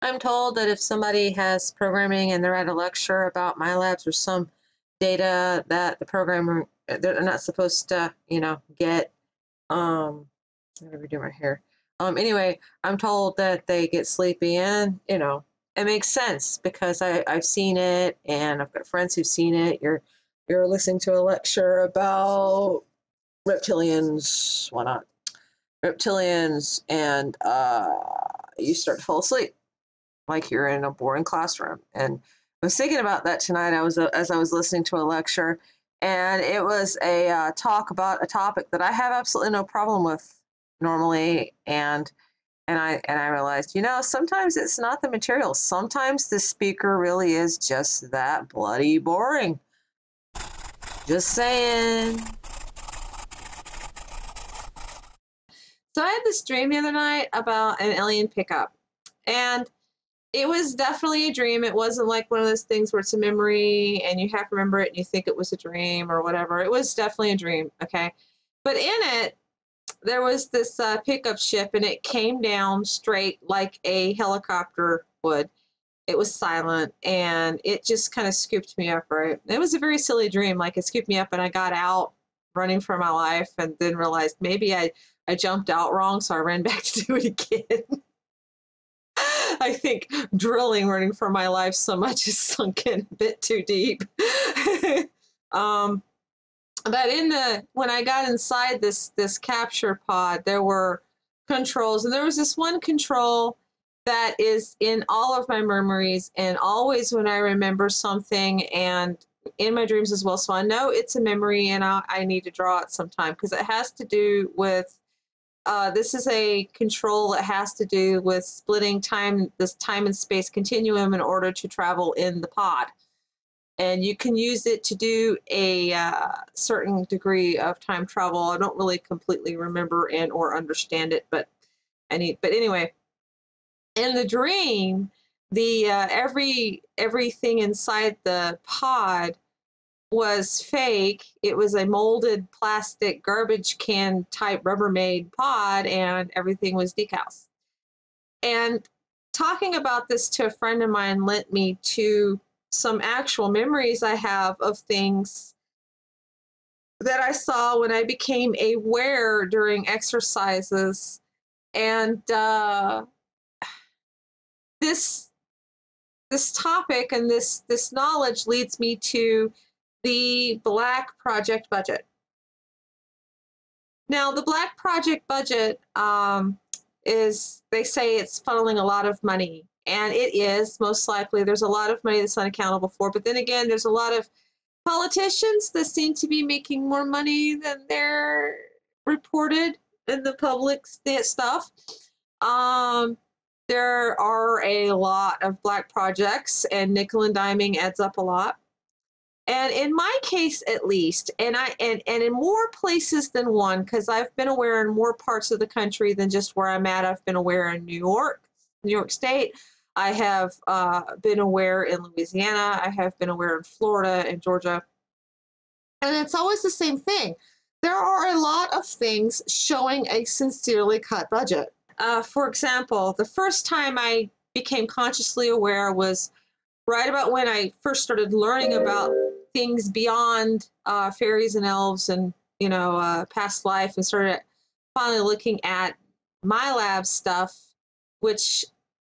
I'm told that if somebody has programming and they're at a lecture about MyLabs or some data that the programmer they're not supposed to, get. I'm gonna redo my hair. Anyway, I'm told that they get sleepy, and it makes sense because I've seen it, and I've got friends who've seen it. You're listening to a lecture about reptilians, why not? Reptilians, and you start to fall asleep like you're in a boring classroom. And I was thinking about that tonight. As I was listening to a lecture, and it was a talk about a topic that I have absolutely no problem with normally, and I realized, sometimes it's not the material. Sometimes the speaker really is just that bloody boring. Just saying. So I had this dream the other night about an alien pickup, and it was definitely a dream. It wasn't like one of those things where it's a memory and you have to remember it and you think it was a dream or whatever. It was definitely a dream, okay? But in it, there was this pickup ship, and it came down straight like a helicopter would. It was silent, and it just kind of scooped me up, right? It was a very silly dream. Like, it scooped me up, and I got out running for my life, and then realized maybe I jumped out wrong, so I ran back to do it again. I think drilling running for my life so much is sunk in a bit too deep. um, but when I got inside this capture pod, there were controls, and there was this one control that is in all of my memories, and always when I remember something, and in my dreams as well. So I know it's a memory, and I need to draw it sometime because it has to do with this is a control that has to do with splitting this time and space continuum in order to travel in the pod. And you can use it to do a certain degree of time travel. I don't really completely remember and or understand it, but anyway, in the dream, the everything inside the pod was fake. It was a molded plastic garbage can type Rubbermaid pod, and everything was decals. And talking about this to a friend of mine lent me to some actual memories I have of things that I saw when I became aware during exercises. And this topic and this knowledge leads me to the Black Project budget. Now, the Black Project budget is, they say it's funneling a lot of money, and it is, most likely. There's a lot of money that's unaccountable for, but then again, there's a lot of politicians that seem to be making more money than they're reported in the public stuff. There are a lot of black projects, and nickel and diming adds up a lot. And in my case, at least, and in more places than one, because I've been aware in more parts of the country than just where I'm at. I've been aware in New York State. I have been aware in Louisiana. I have been aware in Florida and Georgia. And it's always the same thing. There are a lot of things showing a sincerely cut budget. For example, the first time I became consciously aware was right about when I first started learning about things beyond fairies and elves and, past life, and started finally looking at Milab stuff, which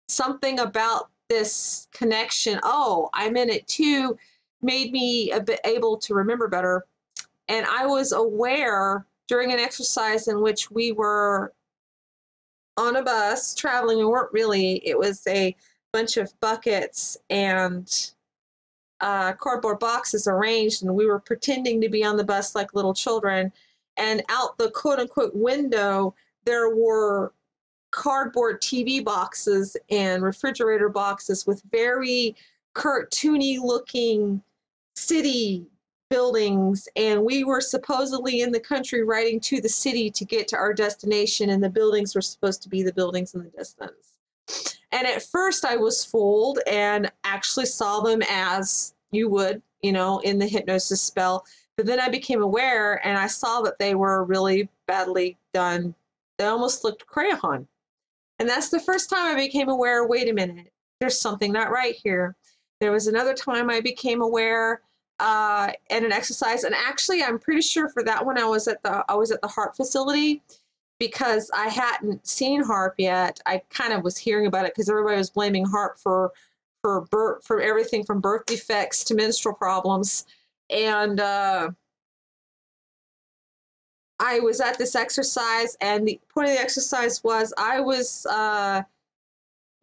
something about this connection, oh, I'm in it too, made me a bit able to remember better. And I was aware during an exercise in which we were on a bus traveling. We weren't really, it was a bunch of buckets and cardboard boxes arranged, and we were pretending to be on the bus like little children. And out the quote unquote window, there were cardboard TV boxes and refrigerator boxes with very cartoony looking city buildings, and we were supposedly in the country riding to the city to get to our destination, and the buildings were supposed to be the buildings in the distance. And at first I was fooled and actually saw them as you would, in the hypnosis spell. But then I became aware, and I saw that they were really badly done. They almost looked crayon. And that's the first time I became aware, wait a minute, there's something not right here. There was another time I became aware at an exercise, and actually I'm pretty sure for that one I was at the heart facility because I hadn't seen HARP yet. I kind of was hearing about it because everybody was blaming HARP for everything from birth defects to menstrual problems. And I was at this exercise, and the point of the exercise was I was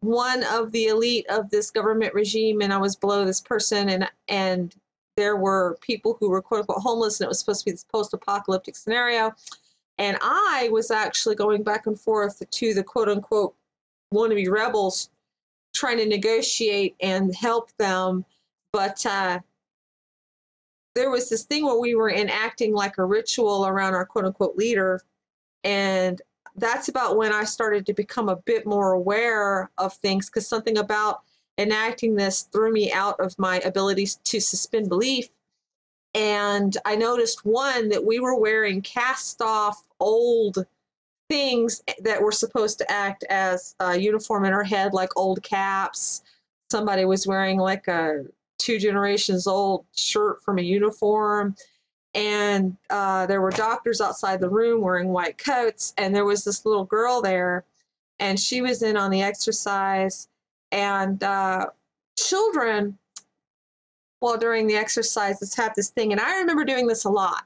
one of the elite of this government regime, and I was below this person, and there were people who were quote unquote homeless, and it was supposed to be this post-apocalyptic scenario. And I was actually going back and forth to the quote unquote wannabe rebels, trying to negotiate and help them. But there was this thing where we were enacting like a ritual around our quote unquote leader. And that's about when I started to become a bit more aware of things, because something about enacting this threw me out of my abilities to suspend belief. And I noticed, one, that we were wearing cast off old things that were supposed to act as a uniform in our head, like old caps. Somebody was wearing like a 2 generations old shirt from a uniform. And there were doctors outside the room wearing white coats. And there was this little girl there, and she was in on the exercise. And children, well, during the exercises have this thing, and I remember doing this a lot.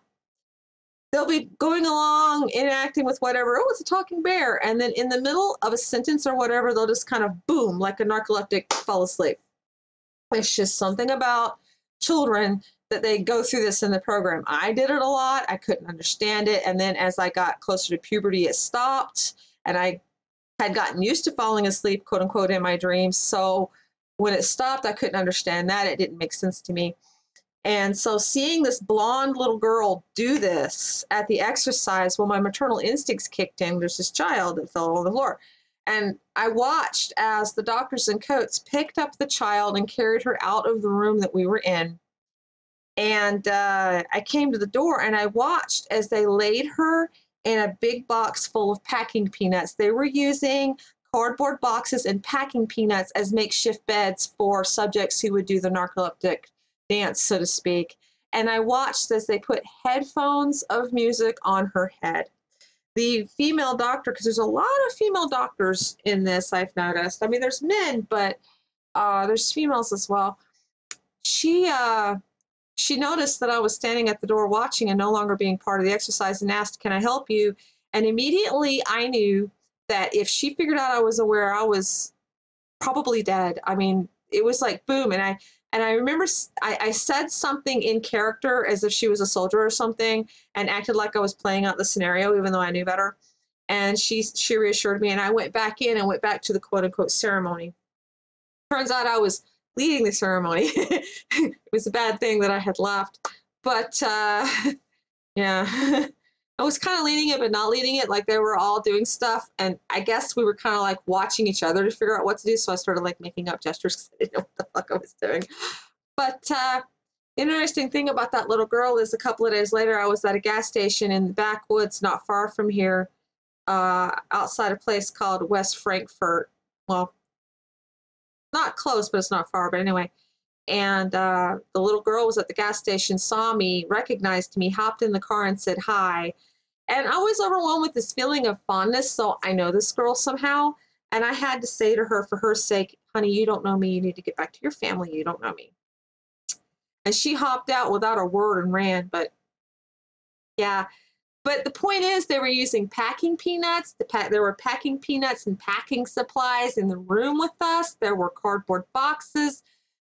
They'll be going along, interacting with whatever, oh, it's a talking bear. And then in the middle of a sentence or whatever, they'll just kind of boom, like a narcoleptic, fall asleep. It's just something about children that they go through this in the program. I did it a lot. I couldn't understand it. And then as I got closer to puberty, it stopped. And I had gotten used to falling asleep, quote unquote, in my dreams. So when it stopped, I couldn't understand that. It didn't make sense to me. And so seeing this blonde little girl do this at the exercise, well, my maternal instincts kicked in. There's this child that fell on the floor. And I watched as the doctors in coats picked up the child and carried her out of the room that we were in. And I came to the door, and I watched as they laid her in a big box full of packing peanuts. They were using cardboard boxes and packing peanuts as makeshift beds for subjects who would do the narcoleptic dance, so to speak. And I watched as they put headphones of music on her head. The female doctor, because there's a lot of female doctors in this, I've noticed. I mean, there's men, but there's females as well. She noticed that I was standing at the door watching and no longer being part of the exercise, and asked, "Can I help you?" And immediately I knew that if she figured out I was aware, I was probably dead. I mean, it was like boom. And I remember I said something in character as if she was a soldier or something, and acted like I was playing out the scenario, even though I knew better. And she reassured me, and I went back in and went back to the quote unquote ceremony. Turns out I was leading the ceremony. It was a bad thing that I had left. But yeah, I was kind of leading it, but not leading it. Like they were all doing stuff. And I guess we were kind of like watching each other to figure out what to do. So I started like making up gestures because I didn't know what the fuck I was doing. But the interesting thing about that little girl is a couple of days later, I was at a gas station in the backwoods, not far from here, outside a place called West Frankfurt. Well, not close, but it's not far. But anyway, and the little girl was at the gas station, saw me, recognized me, hopped in the car and said hi. And I was overwhelmed with this feeling of fondness. So I know this girl somehow. And I had to say to her, for her sake, honey, you don't know me. You need to get back to your family. You don't know me. And she hopped out without a word and ran. But yeah. But the point is, they were using packing peanuts. There were packing peanuts and packing supplies in the room with us. There were cardboard boxes,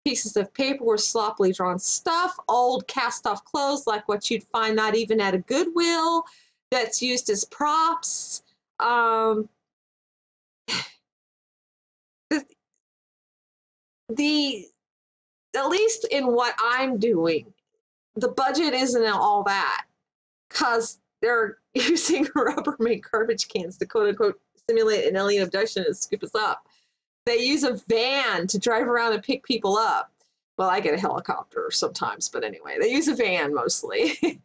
pieces of paper with sloppily drawn stuff, old cast-off clothes like what you'd find not even at a Goodwill, that's used as props. At least in what I'm doing, the budget isn't all that, because they're using Rubbermaid garbage cans to quote unquote simulate an alien abduction and scoop us up. They use a van to drive around and pick people up. Well, I get a helicopter sometimes, but anyway, they use a van mostly.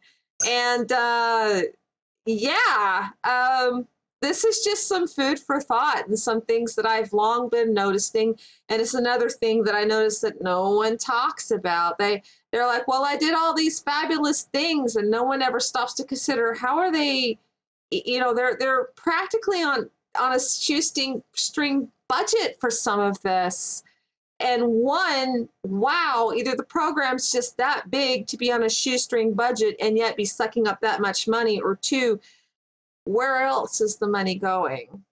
And yeah, this is just some food for thought and some things that I've long been noticing. And it's another thing that I noticed that no one talks about. They're like, well, I did all these fabulous things, and no one ever stops to consider how are they, they're practically on a shoestring budget for some of this. And one, wow, either the program's just that big to be on a shoestring budget and yet be sucking up that much money, or two, where else is the money going?